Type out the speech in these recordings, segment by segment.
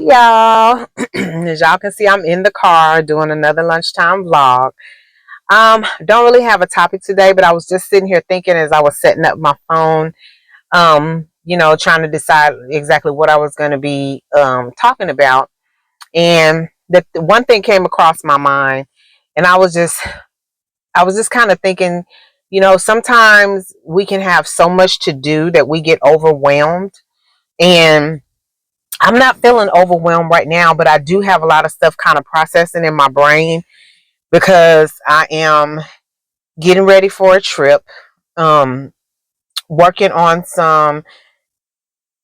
y'all. As y'all can see, I'm in the car doing another lunchtime vlog. Don't really have a topic today, but I was just sitting here thinking as I was setting up my phone, trying to decide exactly what I was going to be talking about. And the one thing came across my mind, and I was just kind of thinking, sometimes we can have so much to do that we get overwhelmed. And I'm not feeling overwhelmed right now, but I do have a lot of stuff kind of processing in my brain because I am getting ready for a trip, um, working on some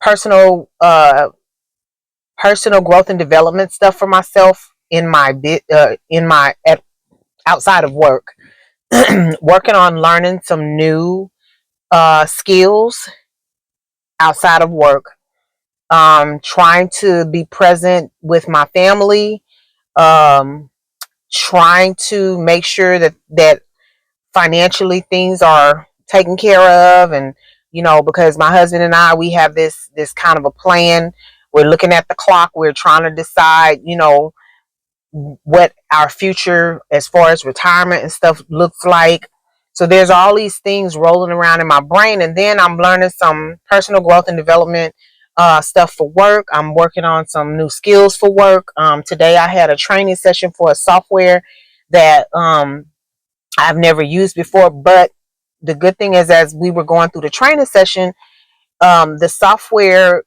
personal personal growth and development stuff for myself in my outside of work, working on learning some new skills outside of work, trying to be present with my family, um, trying to make sure that financially things are taken care of. And because my husband and I, we have this kind of a plan. We're looking at the clock. We're trying to decide what our future as far as retirement and stuff looks like. So there's all these things rolling around in my brain, and then I'm learning some personal growth and development stuff for work. I'm working on some new skills for work. Today I had a training session for a software that I've never used before. But the good thing is, as we were going through the training session, the software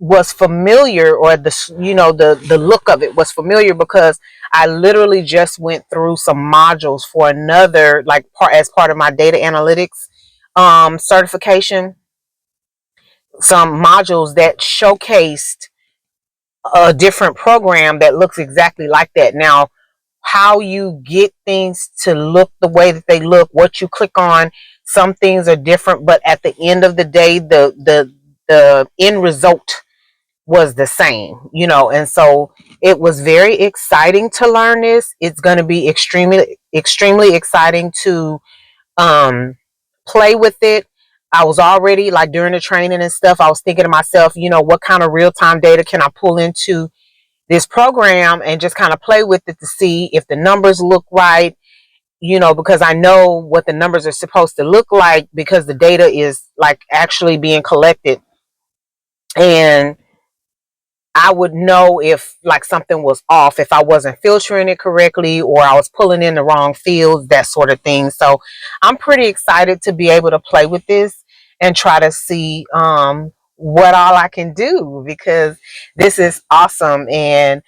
was familiar, or the look of it was familiar, because I literally just went through some modules for another, like, as part of my data analytics certification, some modules that showcased a different program that looks exactly like that. Now, how you get things to look the way that they look, what you click on, some things are different, but at the end of the day, the end result was the same, and so it was very exciting to learn this. It's going to be extremely exciting to play with it. I was already, like, during the training and stuff, I was thinking to myself, what kind of real-time data can I pull into this program and just kind of play with it to see if the numbers look right, because I know what the numbers are supposed to look like, because the data is, like, actually being collected. And I would know if, like, something was off, if I wasn't filtering it correctly, or I was pulling in the wrong fields, that sort of thing. So I'm pretty excited to be able to play with this and try to see what all I can do, because this is awesome. And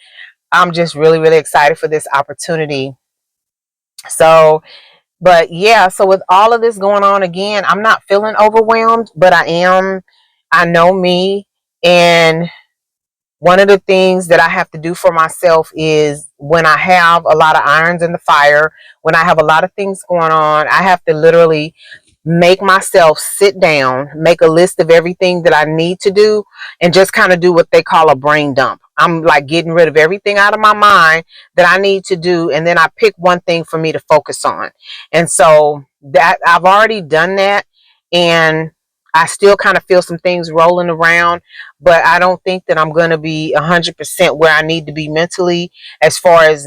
I'm just really, really excited for this opportunity. So, but yeah, so with all of this going on, again, I'm not feeling overwhelmed, but I know me. And one of the things that I have to do for myself is, when I have a lot of irons in the fire, when I have a lot of things going on, I have to literally make myself sit down, make a list of everything that I need to do, and just kind of do what they call a brain dump. I'm like getting rid of everything out of my mind that I need to do, and then I pick one thing for me to focus on. And so that I've already done that, and I still kind of feel some things rolling around, but I don't think that I'm going to be 100% where I need to be mentally, as far as,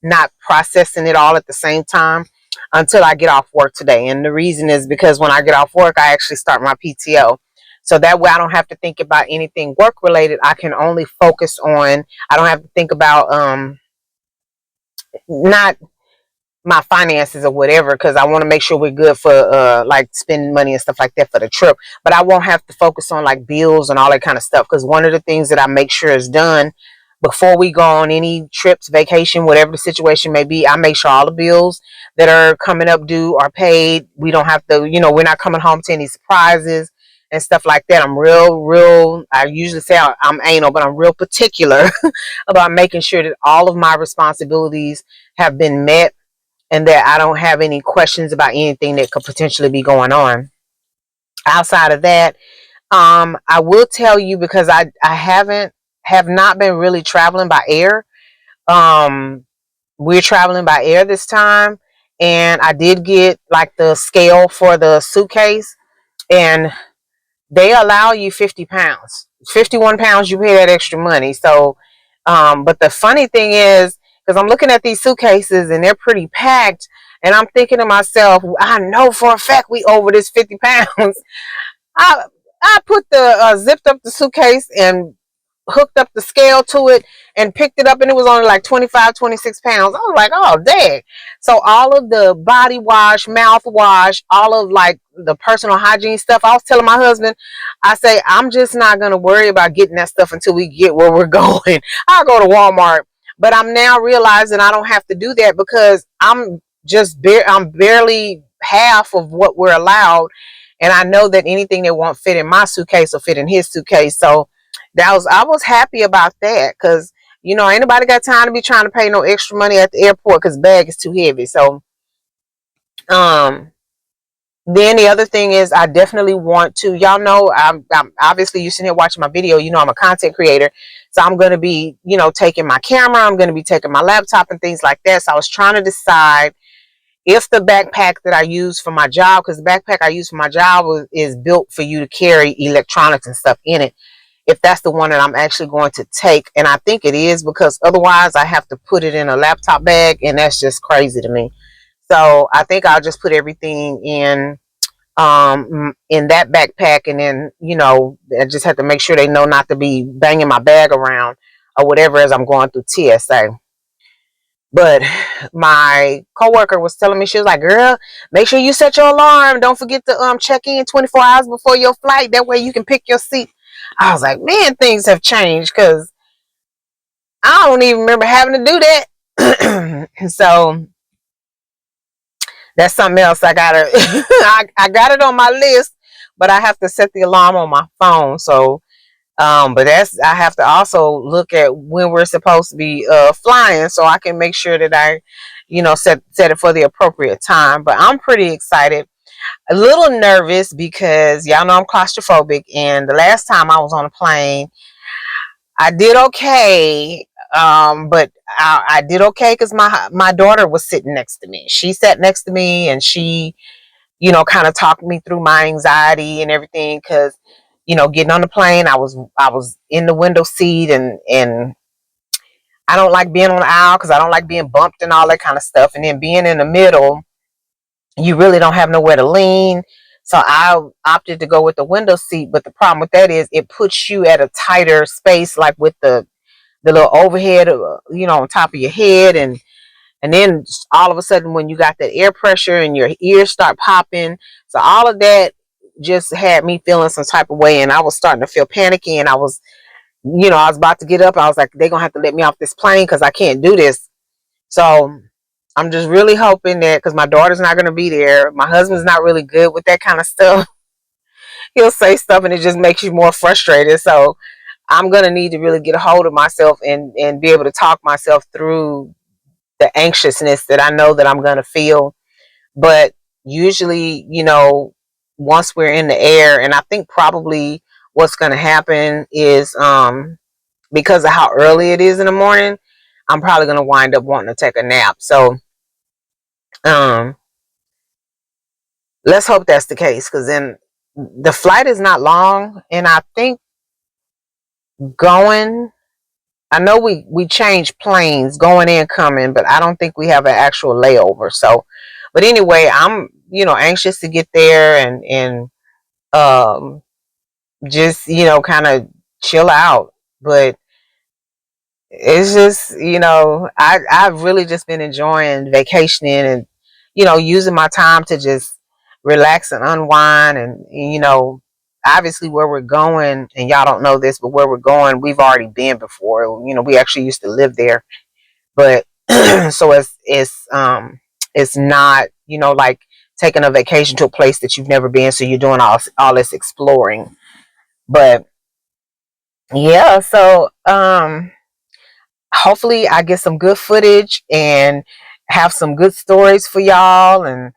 not processing it all at the same time, until I get off work today. And the reason is because when I get off work, I actually start my PTO. So that way I don't have to think about anything work related. I can only focus on, I don't have to think about, not my finances or whatever, because I want to make sure we're good for like spending money and stuff like that for the trip. But I won't have to focus on, like, bills and all that kind of stuff, because one of the things that I make sure is done before we go on any trips, vacation, whatever the situation may be, I make sure all the bills that are coming up due are paid. We don't have to, we're not coming home to any surprises and stuff like that. I'm real, I usually say I'm anal, but I'm real particular about making sure that all of my responsibilities have been met, and that I don't have any questions about anything that could potentially be going on. Outside of that, I will tell you, because I have not been really traveling by air. We're traveling by air this time, and I did get, like, the scale for the suitcase, and they allow you 50 pounds. 51 pounds, you pay that extra money. So, but the funny thing is, because I'm looking at these suitcases and they're pretty packed, and I'm thinking to myself, I know for a fact we over this 50 pounds. I I put the zipped up the suitcase and hooked up the scale to it and picked it up, and it was only like 25, 26 pounds. I was like, oh dang. So all of the body wash, mouthwash, all of like the personal hygiene stuff, I was telling my husband, I say, I'm just not going to worry about getting that stuff until we get where we're going. I'll go to Walmart. But I'm now realizing I don't have to do that because I'm barely half of what we're allowed. And I know that anything that won't fit in my suitcase will fit in his suitcase. So I was happy about that, because ain't nobody got time to be trying to pay no extra money at the airport because the bag is too heavy. So um then the other thing is, I definitely want to, y'all know, I'm obviously, you sitting here watching my video, I'm a content creator. So I'm going to be, taking my camera, I'm going to be taking my laptop and things like that. So I was trying to decide if the backpack that I use for my job, because the backpack I use for my job is built for you to carry electronics and stuff in it, if that's the one that I'm actually going to take. And I think it is, because otherwise I have to put it in a laptop bag, and that's just crazy to me. So I think I'll just put everything in that backpack, and then I just have to make sure they know not to be banging my bag around or whatever as I'm going through TSA. But my coworker was telling me, she was like, girl, make sure you set your alarm. Don't forget to check in 24 hours before your flight. That way you can pick your seat. I was like, man, things have changed, because I don't even remember having to do that. So that's something else I gotta I got it on my list, but I have to set the alarm on my phone. So but I have to also look at when we're supposed to be flying, so I can make sure that I set it for the appropriate time. But I'm pretty excited, a little nervous, because y'all know I'm claustrophobic, and the last time I was on a plane, I did okay. But I did okay because my daughter was sitting next to me. She sat next to me, and she kind of talked me through my anxiety and everything, because getting on the plane, I was in the window seat, and I don't like being on the aisle because I don't like being bumped and all that kind of stuff. And then being in the middle, you really don't have nowhere to lean. So I opted to go with the window seat. But the problem with that is it puts you at a tighter space, like with the little overhead, on top of your head, and then all of a sudden, when you got that air pressure and your ears start popping, so all of that just had me feeling some type of way, and I was starting to feel panicky, and I was about to get up. I was like, they're gonna have to let me off this plane because I can't do this. So I'm just really hoping that, because my daughter's not gonna be there, my husband's not really good with that kind of stuff. He'll say stuff and it just makes you more frustrated. So I'm gonna need to really get a hold of myself and be able to talk myself through the anxiousness that I know that I'm going to feel. But usually, once we're in the air, and I think probably what's going to happen is, because of how early it is in the morning, I'm probably going to wind up wanting to take a nap. So um, let's hope that's the case, because then the flight is not long, and I think going, I know we change planes going and coming, but I don't think we have an actual layover. So, but anyway, I'm anxious to get there and um just kind of chill out. But it's just I've really just been enjoying vacationing, and using my time to just relax and unwind. And obviously where we're going, and y'all don't know this, but where we're going, we've already been before. We actually used to live there. But so it's not like taking a vacation to a place that you've never been, so you're doing all this exploring. But yeah, so hopefully I get some good footage and have some good stories for y'all. And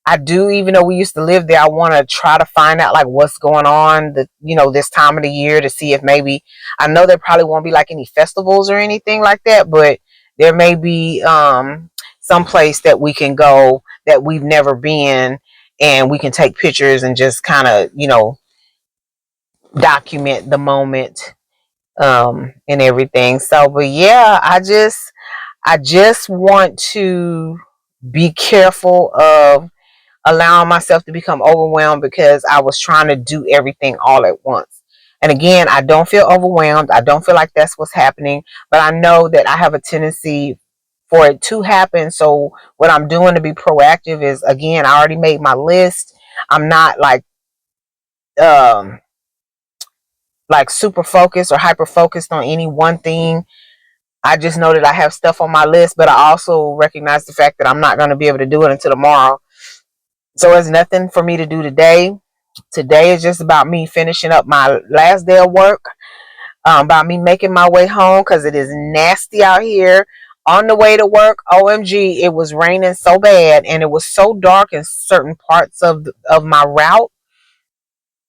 I do, even though we used to live there, I want to try to find out like what's going on this time of the year, to see if maybe, I know there probably won't be like any festivals or anything like that, but there may be some place that we can go that we've never been, and we can take pictures and just kind of document the moment, and everything. So, but yeah, I just want to be careful of allowing myself to become overwhelmed because I was trying to do everything all at once. And again, I don't feel overwhelmed. I don't feel like that's what's happening, but I know that I have a tendency for it to happen. So what I'm doing to be proactive is, again, I already made my list. I'm not um like super focused or hyper focused on any one thing. I just know that I have stuff on my list, but I also recognize the fact that I'm not going to be able to do it until tomorrow. So there's nothing for me to do today. Today is just about me finishing up my last day of work, about me making my way home because it is nasty out here. On the way to work, OMG, it was raining so bad and it was so dark in certain parts of my route.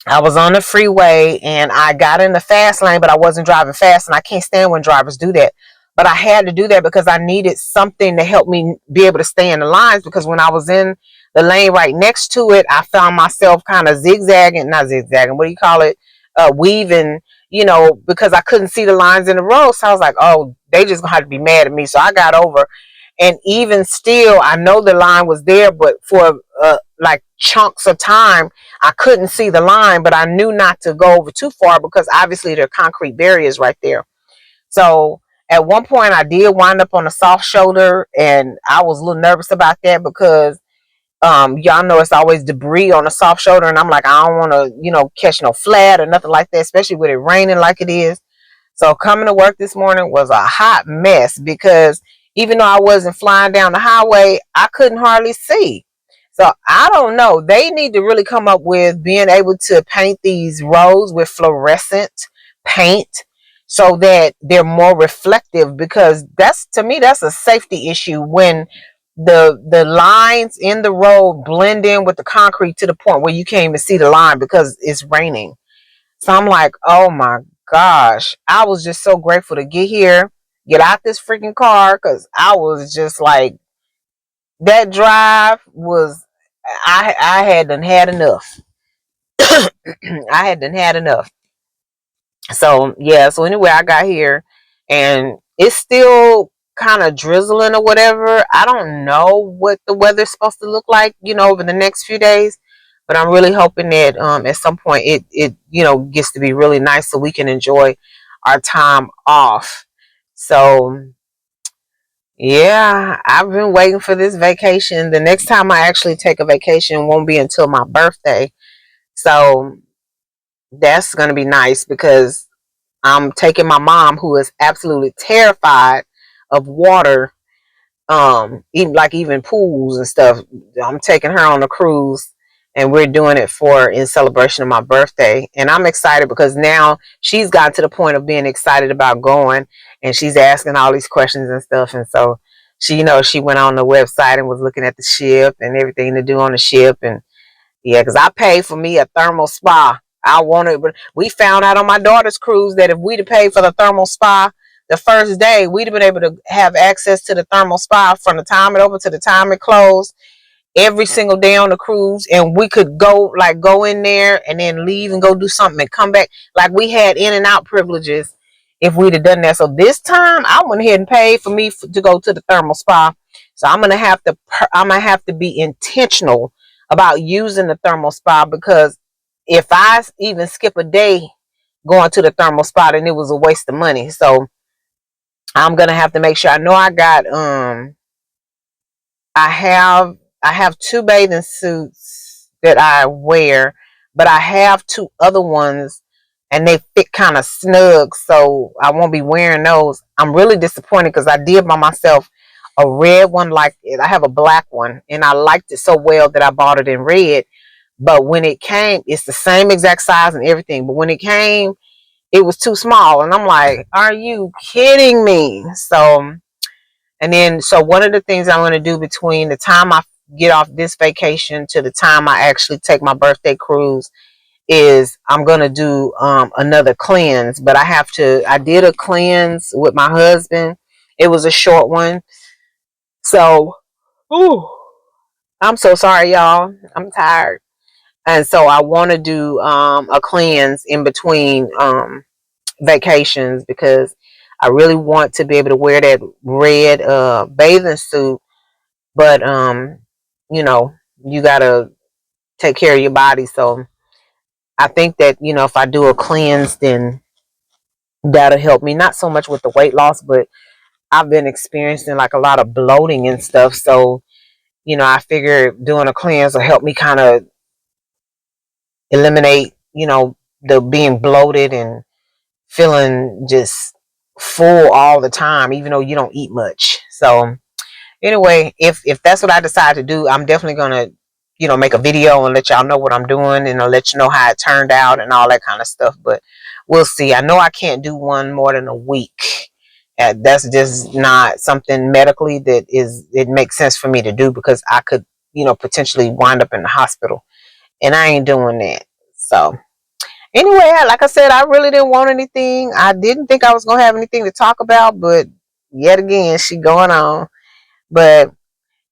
I was on the freeway and I got in the fast lane, but I wasn't driving fast, and I can't stand when drivers do that. But I had to do that because I needed something to help me be able to stay in the lines, because when I was in the lane right next to it, I found myself kind of zigzagging, not zigzagging, what do you call it? Weaving, because I couldn't see the lines in the road. So I was like, oh, they just gonna have to be mad at me. So I got over, and even still, I know the line was there, but for like chunks of time, I couldn't see the line, but I knew not to go over too far because obviously there are concrete barriers right there. So at one point, I did wind up on a soft shoulder, and I was a little nervous about that because y'all know it's always debris on a soft shoulder, and I'm like, I don't want to, catch no flat or nothing like that, especially with it raining like it is. So coming to work this morning was a hot mess because even though I wasn't flying down the highway, I couldn't hardly see. So I don't know. They need to really come up with being able to paint these roads with fluorescent paint so that they're more reflective, because that's, to me, that's a safety issue when the lines in the road blend in with the concrete to the point where you can't even see the line because it's raining. So I'm like, oh my gosh. I was just so grateful to get here, get out this freaking car, because I was just like, that drive was, I had done had enough. I had done had enough. So yeah, so anyway, I got here and it's still kind of drizzling or whatever. I don't know what the weather's supposed to look like, over the next few days. But I'm really hoping that at some point it gets to be really nice so we can enjoy our time off. So yeah, I've been waiting for this vacation. The next time I actually take a vacation won't be until my birthday. So that's gonna be nice because I'm taking my mom, who is absolutely terrified of water, even pools and stuff. I'm taking her on a cruise, and we're doing it in celebration of my birthday. And I'm excited because now she's gotten to the point of being excited about going, and she's asking all these questions and stuff. And so she went on the website and was looking at the ship and everything to do on the ship. And yeah, because I paid for me a thermal spa. I wanted, but we found out on my daughter's cruise that if we'd have paid for the thermal spa the first day, we'd have been able to have access to the thermal spa from the time it opened to the time it closed every single day on the cruise. And we could go in there and then leave and go do something and come back. Like, we had in and out privileges if we'd have done that. So this time I went ahead and paid for me to go to the thermal spa. So I'm gonna have to be intentional about using the thermal spa, because if I even skip a day going to the thermal spa, then it was a waste of money. So I'm gonna have to make sure. I know I have two bathing suits that I wear, but I have two other ones and they fit kind of snug, so I won't be wearing those. I'm really disappointed because I did buy myself a red one. Like, I have a black one and I liked it so well that I bought it in red. But when it came, it's the same exact size and everything. But when it came, it was too small. And I'm like, are you kidding me? So one of the things I'm going to do between the time I get off this vacation to the time I actually take my birthday cruise is I'm going to do another cleanse. But I did a cleanse with my husband. It was a short one. So, ooh, I'm so sorry, y'all. I'm tired. And so I want to do a cleanse in between vacations, because I really want to be able to wear that red bathing suit. But you know, you gotta take care of your body. So I think that, you know, if I do a cleanse, then that'll help me. Not so much with the weight loss, but I've been experiencing like a lot of bloating and stuff. So, you know, I figure doing a cleanse will help me kind of eliminate, you know, the being bloated and feeling just full all the time, even though you don't eat much. So anyway, if that's what I decide to do, I'm definitely gonna, you know, make a video and let y'all know what I'm doing, and I'll let you know how it turned out and all that kind of stuff. But we'll see. I know I can't do one more than a week. That's just not something medically that it makes sense for me to do, because I could, you know, potentially wind up in the hospital, and I ain't doing that. So anyway, like I said, I really didn't want anything. I didn't think I was gonna have anything to talk about, but yet again, she going on. But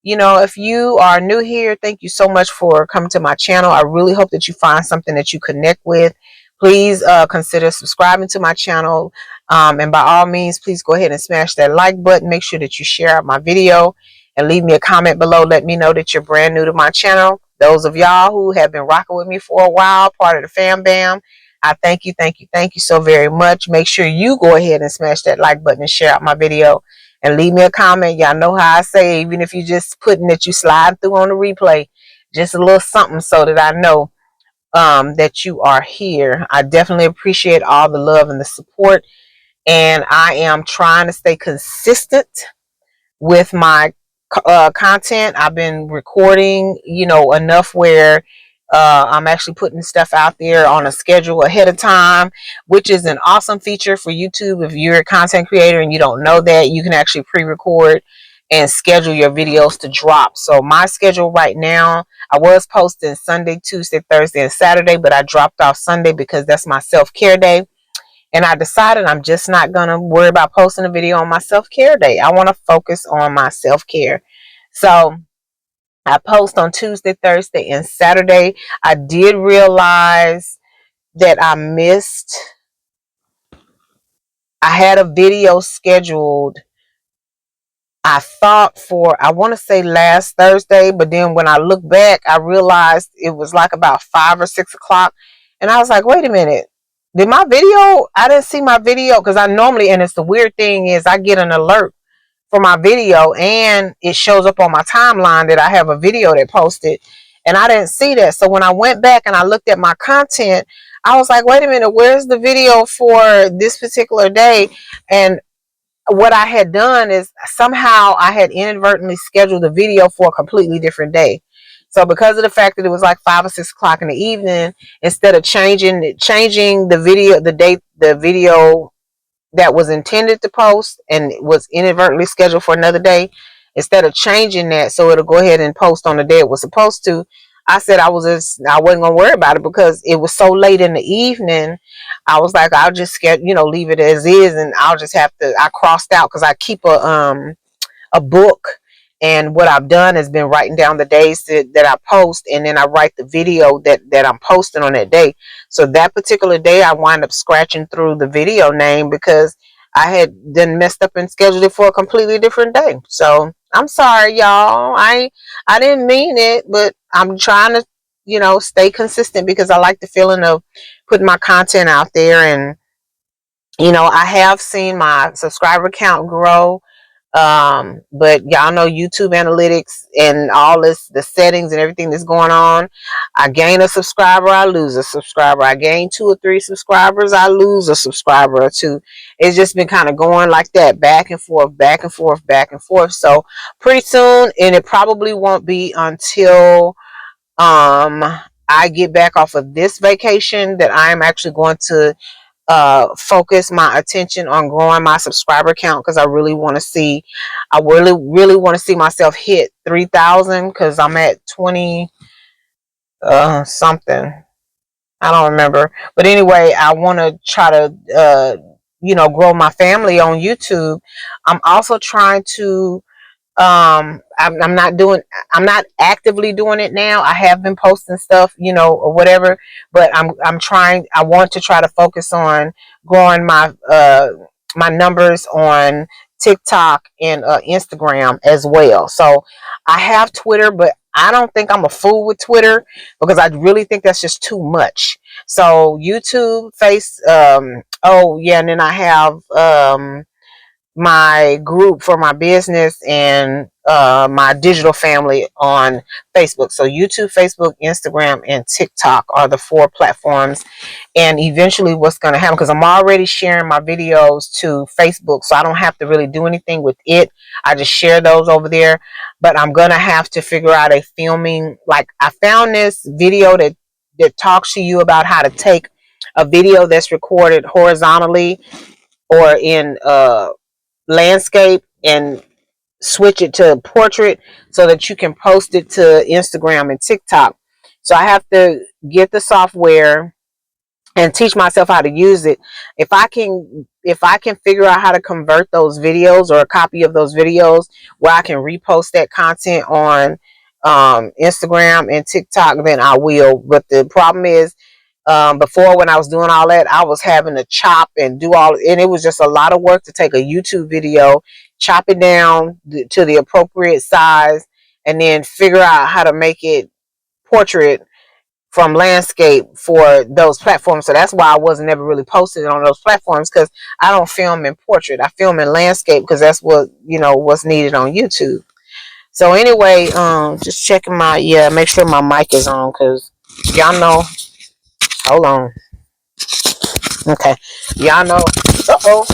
you know, if you are new here, thank you so much for coming to my channel. I really hope that you find something that you connect with. Please consider subscribing to my channel. And by all means, please go ahead and smash that like button. Make sure that you share out my video and leave me a comment below. Let me know that you're brand new to my channel. Those of y'all who have been rocking with me for a while, part of the fam bam, I thank you, thank you, thank you so very much. Make sure you go ahead and smash that like button and share out my video. And leave me a comment. Y'all know how I say, even if you just putting that you slide through on the replay, just a little something so that I know that you are here. I definitely appreciate all the love and the support. And I am trying to stay consistent with my content. I've been recording, you know, enough where I'm actually putting stuff out there on a schedule ahead of time, which is an awesome feature for YouTube. If you're a content creator and you don't know that, you can actually pre-record and schedule your videos to drop. So my schedule right now, I was posting Sunday, Tuesday, Thursday, and Saturday, but I dropped off Sunday because that's my self-care day. And I decided I'm just not going to worry about posting a video on my self-care day. I want to focus on my self-care. So I post on Tuesday, Thursday, and Saturday. I did realize that I had a video scheduled, I thought for, I want to say last Thursday, but then when I look back, I realized it was like about 5 or 6 o'clock. And I was like, wait a minute. Did my video, I didn't see my video, because I normally, and it's the weird thing is I get an alert for my video and it shows up on my timeline that I have a video that posted, and I didn't see that. So when I went back and I looked at my content, I was like, wait a minute, where's the video for this particular day? And what I had done is somehow I had inadvertently scheduled the video for a completely different day. So because of the fact that it was like 5 or 6 o'clock in the evening, instead of changing the video, the date, the video that was intended to post and was inadvertently scheduled for another day, instead of changing that so it'll go ahead and post on the day it was supposed to, I said I wasn't gonna worry about it, because it was so late in the evening. I was like, I'll just get, you know, leave it as is, and I'll just have to, I crossed out, because I keep a book, and what I've done has been writing down the days that I post, and then I write the video that I'm posting on that day. So that particular day I wind up scratching through the video name, because I had then messed up and scheduled it for a completely different day. So I'm sorry, y'all. I didn't mean it, but I'm trying to, you know, stay consistent, because I like the feeling of putting my content out there. And you know, I have seen my subscriber count grow, but y'all know YouTube analytics and all this, the settings and everything that's going on. I gain a subscriber, I lose a subscriber. I gain 2 or 3 subscribers, I lose a subscriber or 2. It's just been kind of going like that, back and forth, back and forth, back and forth. So pretty soon, and it probably won't be until I get back off of this vacation, that I'm actually going to focus my attention on growing my subscriber count, because I really want to see, I really want to see myself hit 3,000, because I'm at 20 something, I don't remember. But anyway, I want to try to you know, grow my family on YouTube. I'm also trying to I'm not actively doing it now. I have been posting stuff, or whatever, but I want to try to focus on growing my numbers on TikTok and Instagram as well. So I have Twitter, but I don't think I'm a fool with Twitter because I really think that's just too much. So YouTube, oh yeah, and then I have my group for my business and my digital family on Facebook. So YouTube, Facebook, Instagram, and TikTok are the 4 platforms. And eventually what's going to happen, because I'm already sharing my videos to Facebook, so I don't have to really do anything with it. I just share those over there. But I'm going to have to figure out a filming. Like, I found this video that talks to you about how to take a video that's recorded horizontally or in landscape and switch it to portrait so that you can post it to Instagram and TikTok. So I have to get the software and teach myself how to use it. If I can figure out how to convert those videos or a copy of those videos where I can repost that content on Instagram and TikTok, then I will. But the problem is, before, when I was doing all that, I was having to chop and do and it was just a lot of work to take a YouTube video, chop it down to the appropriate size, and then figure out how to make it portrait from landscape for those platforms. So that's why I wasn't ever really posted on those platforms, because I don't film in portrait. I film in landscape because that's what's needed on YouTube. So anyway, just checking make sure my mic is on, because y'all know. Hold on. Okay. Y'all know. Uh-oh.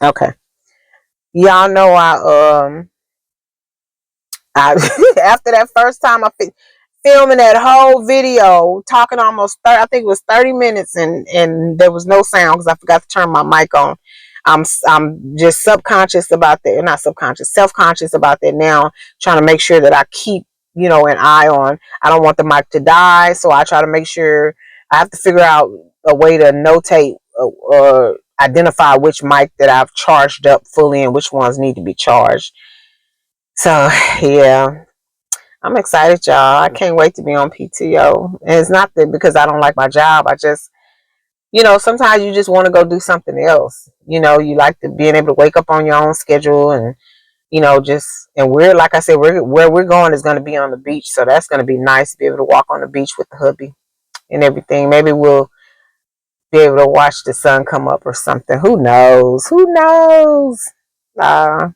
Okay. Y'all know I after that first time filming that whole video, talking almost 30, I think it was 30 minutes, and there was no sound because I forgot to turn my mic on. I'm just self-conscious about that now, trying to make sure that I keep an eye on. I don't want the mic to die, so I try to make sure. I have to figure out a way to notate or identify which mic that I've charged up fully and which ones need to be charged. So yeah, I'm excited, y'all. I can't wait to be on PTO. And it's not that because I don't like my job. I just, sometimes you just want to go do something else. You like to being able to wake up on your own schedule and, and like I said, where we're going is going to be on the beach. So that's going to be nice to be able to walk on the beach with the hubby and everything. Maybe we'll be able to watch the sun come up or something. Who knows? I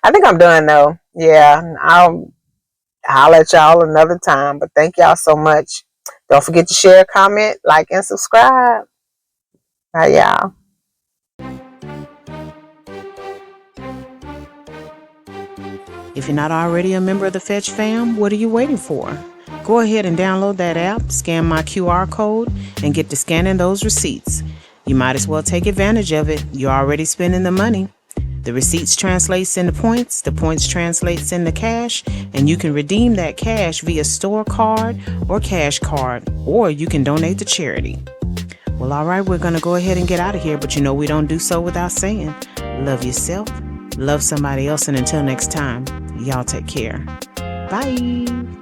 think I'm done though. Yeah, I'll let y'all another time. But thank y'all so much. Don't forget to share, comment, like, and subscribe. Bye, y'all. If you're not already a member of the Fetch fam, what are you waiting for? Go ahead and download that app, scan my QR code, and get to scanning those receipts. You might as well take advantage of it. You're already spending the money. The receipts translates into points, the points translates into cash, and you can redeem that cash via store card or cash card, or you can donate to charity. Well, all right, we're going to go ahead and get out of here, but we don't do so without saying, love yourself, love somebody else, and until next time, y'all take care. Bye.